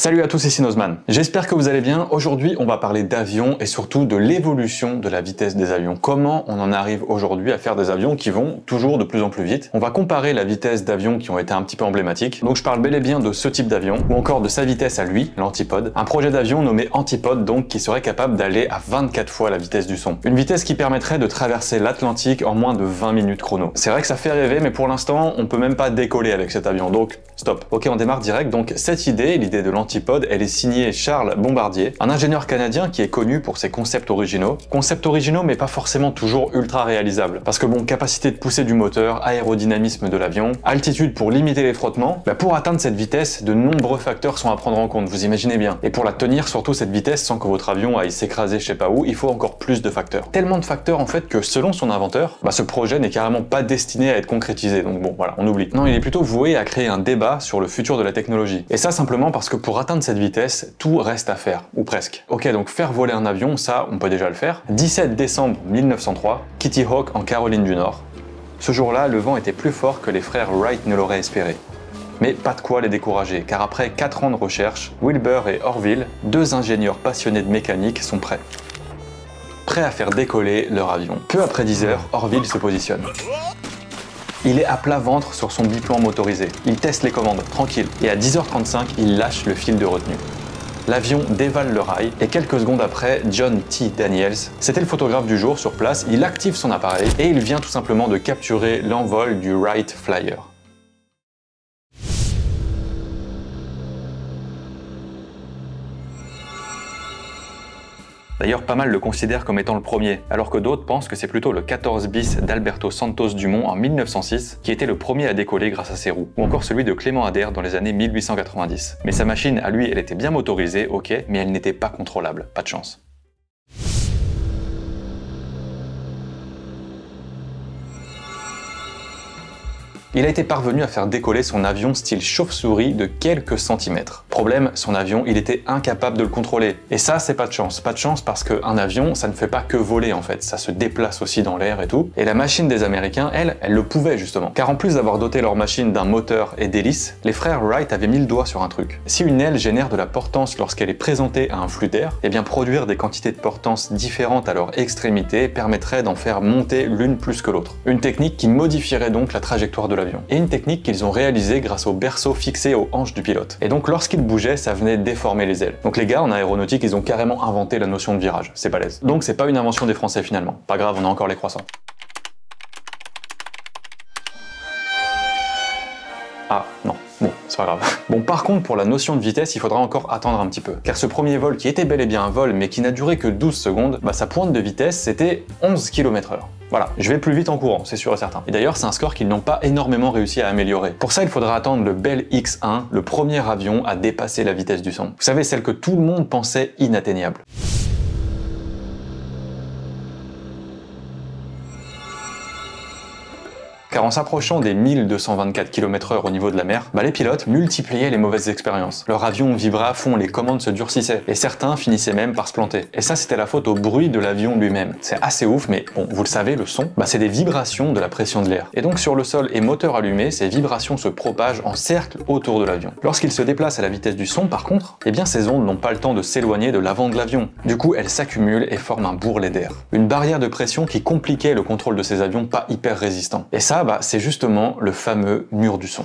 Salut à tous, ici Nozman. J'espère que vous allez bien. Aujourd'hui, on va parler d'avions et surtout de l'évolution de la vitesse des avions. Comment on en arrive aujourd'hui à faire des avions qui vont toujours de plus en plus vite. On va comparer la vitesse d'avions qui ont été un petit peu emblématiques. Donc je parle bel et bien de ce type d'avion ou encore de sa vitesse à lui, l'antipode. Un projet d'avion nommé Antipode donc qui serait capable d'aller à 24 fois la vitesse du son. Une vitesse qui permettrait de traverser l'Atlantique en moins de 20 minutes chrono. C'est vrai que ça fait rêver mais pour l'instant, on peut même pas décoller avec cet avion. Donc stop. Ok, on démarre direct. Donc cette idée, l'idée de l'antipode, elle est signée Charles Bombardier, un ingénieur canadien qui est connu pour ses concepts originaux. Concepts originaux mais pas forcément toujours ultra réalisables. Parce que bon, capacité de pousser du moteur, aérodynamisme de l'avion, altitude pour limiter les frottements, pour atteindre cette vitesse, de nombreux facteurs sont à prendre en compte, vous imaginez bien. Et pour la tenir, surtout cette vitesse, sans que votre avion aille s'écraser je sais pas où, il faut encore plus de facteurs. Tellement de facteurs en fait que selon son inventeur, ce projet n'est carrément pas destiné à être concrétisé, donc bon voilà, on oublie. Non, il est plutôt voué à créer un débat sur le futur de la technologie. Et ça simplement parce que pour atteindre cette vitesse, tout reste à faire, ou presque. Ok, donc faire voler un avion, ça, on peut déjà le faire. 17 décembre 1903, Kitty Hawk en Caroline du Nord. Ce jour-là, le vent était plus fort que les frères Wright ne l'auraient espéré. Mais pas de quoi les décourager, car après 4 ans de recherche, Wilbur et Orville, deux ingénieurs passionnés de mécanique, sont prêts. Prêts à faire décoller leur avion. Peu après 10 heures, Orville se positionne. Il est à plat ventre sur son biplan motorisé. Il teste les commandes, tranquille. Et à 10h35, il lâche le fil de retenue. L'avion dévale le rail et quelques secondes après, John T. Daniels, c'était le photographe du jour sur place, il active son appareil et il vient tout simplement de capturer l'envol du Wright Flyer. D'ailleurs, pas mal le considèrent comme étant le premier, alors que d'autres pensent que c'est plutôt le 14 bis d'Alberto Santos Dumont en 1906 qui était le premier à décoller grâce à ses roues, ou encore celui de Clément Ader dans les années 1890. Mais sa machine, à lui, elle était bien motorisée, ok, mais elle n'était pas contrôlable, pas de chance. Il a été parvenu à faire décoller son avion style chauve-souris de quelques centimètres. Problème, son avion, il était incapable de le contrôler. Et ça, c'est pas de chance. Pas de chance parce qu'un avion, ça ne fait pas que voler en fait, ça se déplace aussi dans l'air et tout. Et la machine des Américains, elle le pouvait justement. Car en plus d'avoir doté leur machine d'un moteur et d'hélices, les frères Wright avaient mis le doigt sur un truc. Si une aile génère de la portance lorsqu'elle est présentée à un flux d'air, eh bien produire des quantités de portance différentes à leur extrémité permettrait d'en faire monter l'une plus que l'autre. Une technique qui modifierait donc la trajectoire de l'avion. Et une technique qu'ils ont réalisée grâce au berceau fixé aux hanches du pilote. Et donc lorsqu'il bougeait, ça venait déformer les ailes. Donc les gars en aéronautique, ils ont carrément inventé la notion de virage. C'est balèze. Donc c'est pas une invention des Français finalement. Pas grave, on a encore les croissants. Ah non. Bon, c'est pas grave. Bon, par contre, pour la notion de vitesse, il faudra encore attendre un petit peu. Car ce premier vol, qui était bel et bien un vol, mais qui n'a duré que 12 secondes, sa pointe de vitesse, c'était 11 km/h. Voilà, je vais plus vite en courant, c'est sûr et certain. Et d'ailleurs, c'est un score qu'ils n'ont pas énormément réussi à améliorer. Pour ça, il faudra attendre le Bell X-1, le premier avion à dépasser la vitesse du son. Vous savez, celle que tout le monde pensait inatteignable. Car en s'approchant des 1224 km/h au niveau de la mer, les pilotes multipliaient les mauvaises expériences. Leur avion vibrait à fond, les commandes se durcissaient, et certains finissaient même par se planter. Et ça, c'était la faute au bruit de l'avion lui-même. C'est assez ouf, mais bon, vous le savez, le son, c'est des vibrations de la pression de l'air. Et donc sur le sol et moteur allumé, ces vibrations se propagent en cercle autour de l'avion. Lorsqu'il se déplace à la vitesse du son, par contre, eh bien ces ondes n'ont pas le temps de s'éloigner de l'avant de l'avion. Du coup, elles s'accumulent et forment un bourrelet d'air. Une barrière de pression qui compliquait le contrôle de ces avions pas hyper résistants. Et ça, c'est justement le fameux mur du son.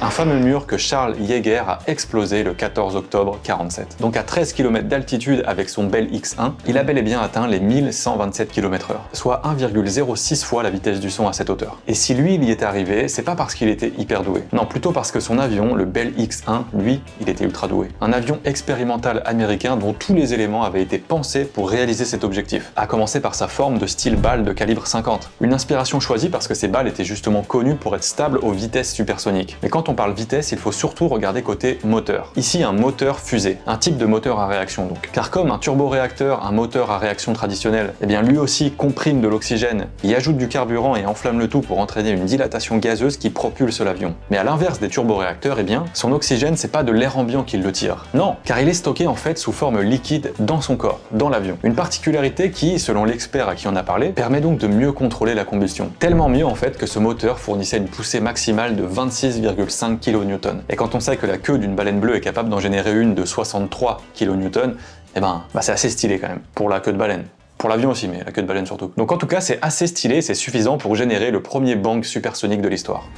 Un fameux mur que Charles Yeager a explosé le 14 octobre 1947. Donc à 13 km d'altitude avec son Bell X-1, il a bel et bien atteint les 1127 km/h, soit 1,06 fois la vitesse du son à cette hauteur. Et si lui il y est arrivé, c'est pas parce qu'il était hyper doué. Non, plutôt parce que son avion, le Bell X-1, lui, il était ultra doué. Un avion expérimental américain dont tous les éléments avaient été pensés pour réaliser cet objectif. À commencer par sa forme de style balle de calibre 50. Une inspiration choisie parce que ces balles étaient justement connues pour être stables aux vitesses supersoniques. Mais quand on on parle vitesse, il faut surtout regarder côté moteur. Ici, un moteur fusée, un type de moteur à réaction donc. Car comme un turboréacteur, un moteur à réaction traditionnel, eh bien lui aussi comprime de l'oxygène, y ajoute du carburant et enflamme le tout pour entraîner une dilatation gazeuse qui propulse l'avion. Mais à l'inverse des turboréacteurs, eh bien, son oxygène, c'est pas de l'air ambiant qui le tire. Non, car il est stocké en fait sous forme liquide dans son corps, dans l'avion. Une particularité qui, selon l'expert à qui on a parlé, permet donc de mieux contrôler la combustion. Tellement mieux en fait que ce moteur fournissait une poussée maximale de 26,5 kN. Et quand on sait que la queue d'une baleine bleue est capable d'en générer une de 63 kN, eh ben, c'est assez stylé quand même, pour la queue de baleine. Pour l'avion aussi, mais la queue de baleine surtout. Donc en tout cas, c'est assez stylé, c'est suffisant pour générer le premier bang supersonique de l'histoire.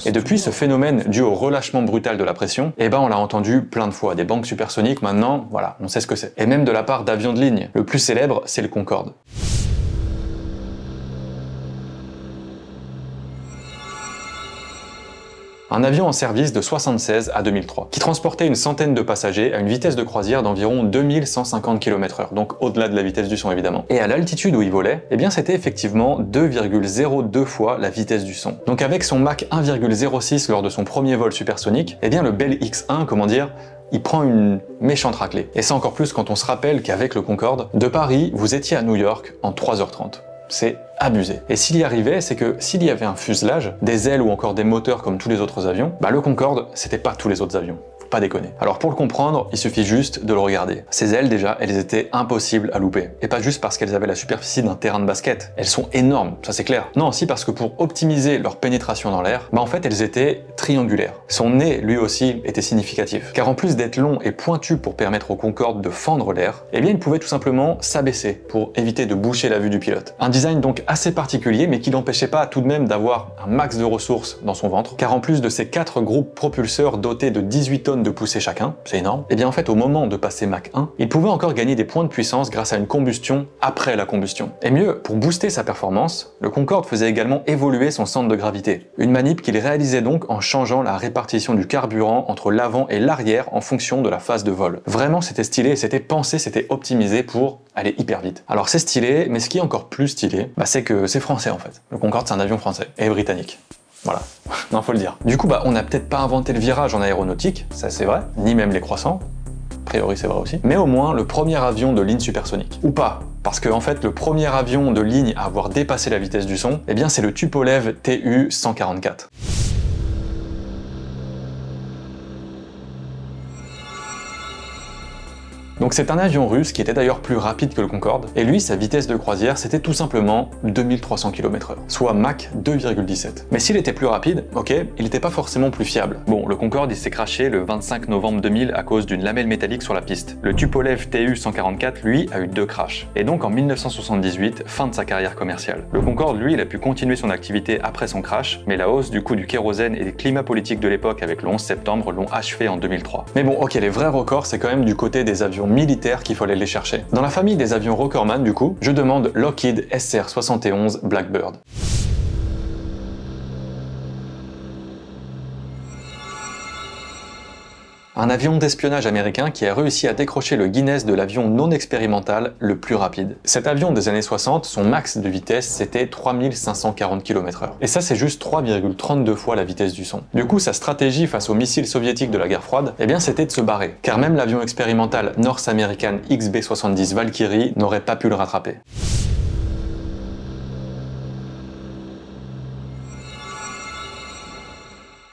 Et depuis ce phénomène dû au relâchement brutal de la pression, eh ben on l'a entendu plein de fois, des bangs supersoniques, maintenant, voilà, on sait ce que c'est. Et même de la part d'avions de ligne. Le plus célèbre, c'est le Concorde. Un avion en service de 1976 à 2003, qui transportait une centaine de passagers à une vitesse de croisière d'environ 2150 km/h, donc au-delà de la vitesse du son évidemment. Et à l'altitude où il volait, eh bien c'était effectivement 2,02 fois la vitesse du son. Donc avec son Mach 1,06 lors de son premier vol supersonique, eh bien le Bell X-1, comment dire, il prend une méchante raclée. Et ça encore plus quand on se rappelle qu'avec le Concorde, de Paris, vous étiez à New York en 3h30. C'est abusé. Et s'il y arrivait, c'est que s'il y avait un fuselage, des ailes ou encore des moteurs comme tous les autres avions, bah le Concorde, c'était pas tous les autres avions. Pas déconner. Alors pour le comprendre, il suffit juste de le regarder. Ces ailes déjà, elles étaient impossibles à louper. Et pas juste parce qu'elles avaient la superficie d'un terrain de basket. Elles sont énormes, ça c'est clair. Non, aussi parce que pour optimiser leur pénétration dans l'air, bah en fait elles étaient triangulaires. Son nez, lui aussi, était significatif. Car en plus d'être long et pointu pour permettre au Concorde de fendre l'air, eh bien il pouvait tout simplement s'abaisser pour éviter de boucher la vue du pilote. Un design donc assez particulier, mais qui n'empêchait pas tout de même d'avoir un max de ressources dans son ventre. Car en plus de ces 4 groupes propulseurs dotés de 18 tonnes de poussée chacun, c'est énorme, et bien en fait au moment de passer Mach 1, il pouvait encore gagner des points de puissance grâce à une combustion après la combustion. Et mieux, pour booster sa performance, le Concorde faisait également évoluer son centre de gravité. Une manip qu'il réalisait donc en changeant la répartition du carburant entre l'avant et l'arrière en fonction de la phase de vol. Vraiment c'était stylé, c'était pensé, c'était optimisé pour aller hyper vite. Alors c'est stylé, mais ce qui est encore plus stylé, bah, c'est que c'est français en fait. Le Concorde c'est un avion français, et britannique. Voilà, non faut le dire. Du coup, bah, on n'a peut-être pas inventé le virage en aéronautique, ça c'est vrai, ni même les croissants, a priori c'est vrai aussi, mais au moins le premier avion de ligne supersonique. Ou pas, parce que en fait le premier avion de ligne à avoir dépassé la vitesse du son, eh bien c'est le Tupolev Tu-144. Donc c'est un avion russe qui était d'ailleurs plus rapide que le Concorde, et lui, sa vitesse de croisière, c'était tout simplement 2300 km/h, soit Mach 2,17. Mais s'il était plus rapide, ok, il n'était pas forcément plus fiable. Bon, le Concorde, il s'est crashé le 25 novembre 2000 à cause d'une lamelle métallique sur la piste. Le Tupolev Tu-144, lui, a eu 2 crashs. Et donc en 1978, fin de sa carrière commerciale. Le Concorde, lui, il a pu continuer son activité après son crash, mais la hausse du coût du kérosène et des climats politiques de l'époque avec le 11 septembre l'ont achevé en 2003. Mais bon, ok, les vrais records, c'est quand même du côté des avions militaires qu'il faut aller les chercher. Dans la famille des avions Rockerman, du coup, je demande Lockheed SR-71 Blackbird. Un avion d'espionnage américain qui a réussi à décrocher le Guinness de l'avion non expérimental le plus rapide. Cet avion des années 60, son max de vitesse, c'était 3540 km/h. Et ça, c'est juste 3,32 fois la vitesse du son. Du coup, sa stratégie face aux missiles soviétiques de la guerre froide, eh bien, c'était de se barrer. Car même l'avion expérimental North American XB-70 Valkyrie n'aurait pas pu le rattraper.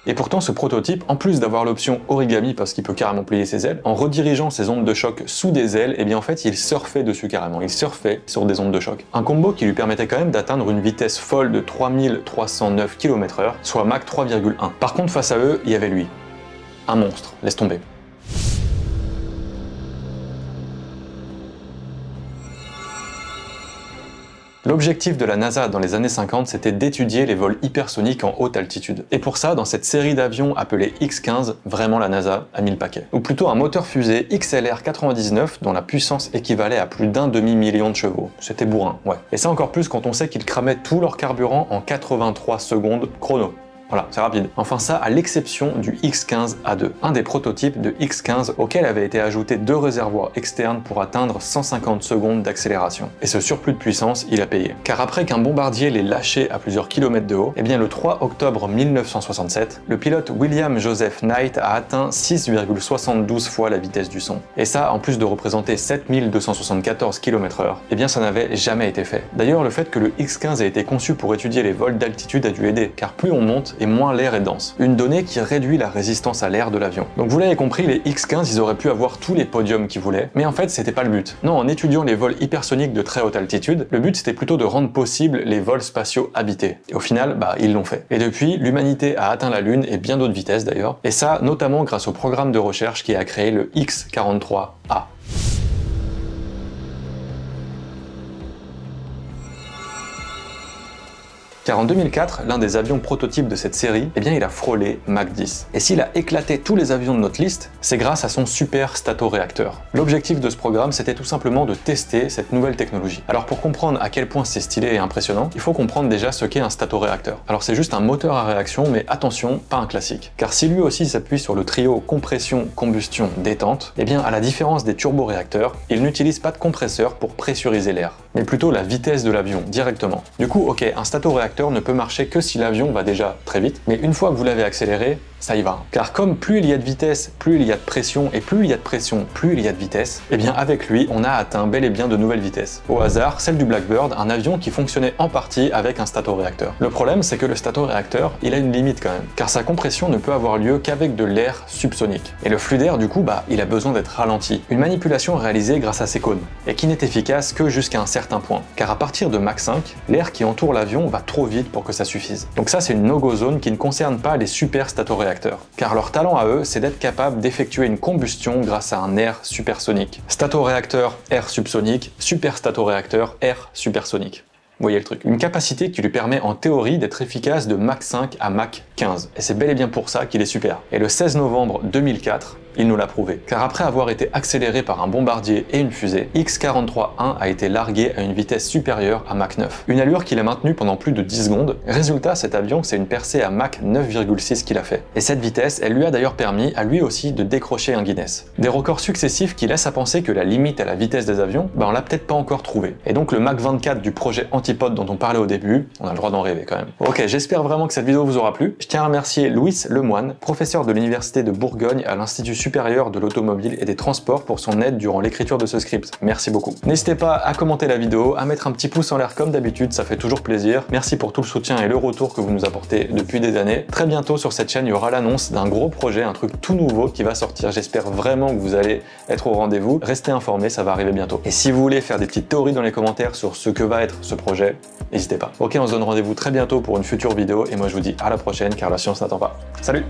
Et pourtant, ce prototype, en plus d'avoir l'option origami parce qu'il peut carrément plier ses ailes, en redirigeant ses ondes de choc sous des ailes, eh bien en fait, il surfait dessus carrément. Il surfait sur des ondes de choc. Un combo qui lui permettait quand même d'atteindre une vitesse folle de 3309 km/h, soit Mach 3,1. Par contre, face à eux, il y avait lui. Un monstre, laisse tomber. L'objectif de la NASA dans les années 50, c'était d'étudier les vols hypersoniques en haute altitude. Et pour ça, dans cette série d'avions appelée X-15, vraiment la NASA a mis le paquet. Ou plutôt un moteur fusée XLR-99 dont la puissance équivalait à plus d'1 demi-million de chevaux. C'était bourrin, ouais. Et ça encore plus quand on sait qu'ils cramaient tout leur carburant en 83 secondes chrono. Voilà, c'est rapide. Enfin ça, à l'exception du X15A2, un des prototypes de X15 auquel avait été ajouté 2 réservoirs externes pour atteindre 150 secondes d'accélération. Et ce surplus de puissance, il a payé. Car après qu'un bombardier l'ait lâché à plusieurs kilomètres de haut, eh bien le 3 octobre 1967, le pilote William Joseph Knight a atteint 6,72 fois la vitesse du son. Et ça, en plus de représenter 7274 km/h, eh bien ça n'avait jamais été fait. D'ailleurs, le fait que le X15 ait été conçu pour étudier les vols d'altitude a dû aider, car plus on monte et moins l'air est dense. Une donnée qui réduit la résistance à l'air de l'avion. Donc vous l'avez compris, les X15, ils auraient pu avoir tous les podiums qu'ils voulaient, mais en fait c'était pas le but. Non, en étudiant les vols hypersoniques de très haute altitude, le but c'était plutôt de rendre possible les vols spatiaux habités. Et au final, ils l'ont fait. Et depuis, l'humanité a atteint la Lune et bien d'autres vitesses d'ailleurs, et ça notamment grâce au programme de recherche qui a créé le X-43A. Car en 2004, l'un des avions prototypes de cette série, eh bien il a frôlé Mach 10. Et s'il a éclaté tous les avions de notre liste, c'est grâce à son super statoréacteur. L'objectif de ce programme, c'était tout simplement de tester cette nouvelle technologie. Alors pour comprendre à quel point c'est stylé et impressionnant, il faut comprendre déjà ce qu'est un statoréacteur. Alors c'est juste un moteur à réaction, mais attention, pas un classique. Car si lui aussi s'appuie sur le trio compression, combustion, détente, eh bien à la différence des turboréacteurs, il n'utilise pas de compresseur pour pressuriser l'air, mais plutôt la vitesse de l'avion directement. Du coup, ok, un statoréacteur ne peut marcher que si l'avion va déjà très vite, mais une fois que vous l'avez accéléré, ça y va. Car comme plus il y a de vitesse, plus il y a de pression, et plus il y a de pression, plus il y a de vitesse, et bien avec lui, on a atteint bel et bien de nouvelles vitesses. Au hasard, celle du Blackbird, un avion qui fonctionnait en partie avec un statoréacteur. Le problème, c'est que le statoréacteur, il a une limite quand même, car sa compression ne peut avoir lieu qu'avec de l'air subsonique. Et le flux d'air, du coup, il a besoin d'être ralenti. Une manipulation réalisée grâce à ces cônes, et qui n'est efficace que jusqu'à un certain point. Car à partir de Mach 5, l'air qui entoure l'avion va trop vite pour que ça suffise. Donc ça, c'est une no-go zone qui ne concerne pas les super statoréacteurs. Car leur talent à eux, c'est d'être capable d'effectuer une combustion grâce à un air supersonique. Statoréacteur, air subsonique, super statoréacteur, air supersonique. Vous voyez le truc. Une capacité qui lui permet en théorie d'être efficace de Mach 5 à Mach 15. Et c'est bel et bien pour ça qu'il est super. Et le 16 novembre 2004, il nous l'a prouvé. Car après avoir été accéléré par un bombardier et une fusée, X-43A a été largué à une vitesse supérieure à Mach 9. Une allure qu'il a maintenue pendant plus de 10 secondes. Résultat, cet avion, c'est une percée à Mach 9,6 qu'il a fait. Et cette vitesse, elle lui a d'ailleurs permis à lui aussi de décrocher un Guinness. Des records successifs qui laissent à penser que la limite à la vitesse des avions, on l'a peut-être pas encore trouvé. Et donc le Mach 24 du projet Antipode dont on parlait au début, on a le droit d'en rêver quand même. Ok, j'espère vraiment que cette vidéo vous aura plu. Je tiens à remercier Louis Lemoine, professeur de l'Université de Bourgogne à l'Institut supérieur de l'automobile et des transports pour son aide durant l'écriture de ce script. Merci beaucoup. N'hésitez pas à commenter la vidéo, à mettre un petit pouce en l'air comme d'habitude, ça fait toujours plaisir. Merci pour tout le soutien et le retour que vous nous apportez depuis des années. Très bientôt sur cette chaîne, il y aura l'annonce d'un gros projet, un truc tout nouveau qui va sortir. J'espère vraiment que vous allez être au rendez-vous. Restez informés, ça va arriver bientôt. Et si vous voulez faire des petites théories dans les commentaires sur ce que va être ce projet, n'hésitez pas. Ok, on se donne rendez-vous très bientôt pour une future vidéo et moi je vous dis à la prochaine car la science n'attend pas. Salut!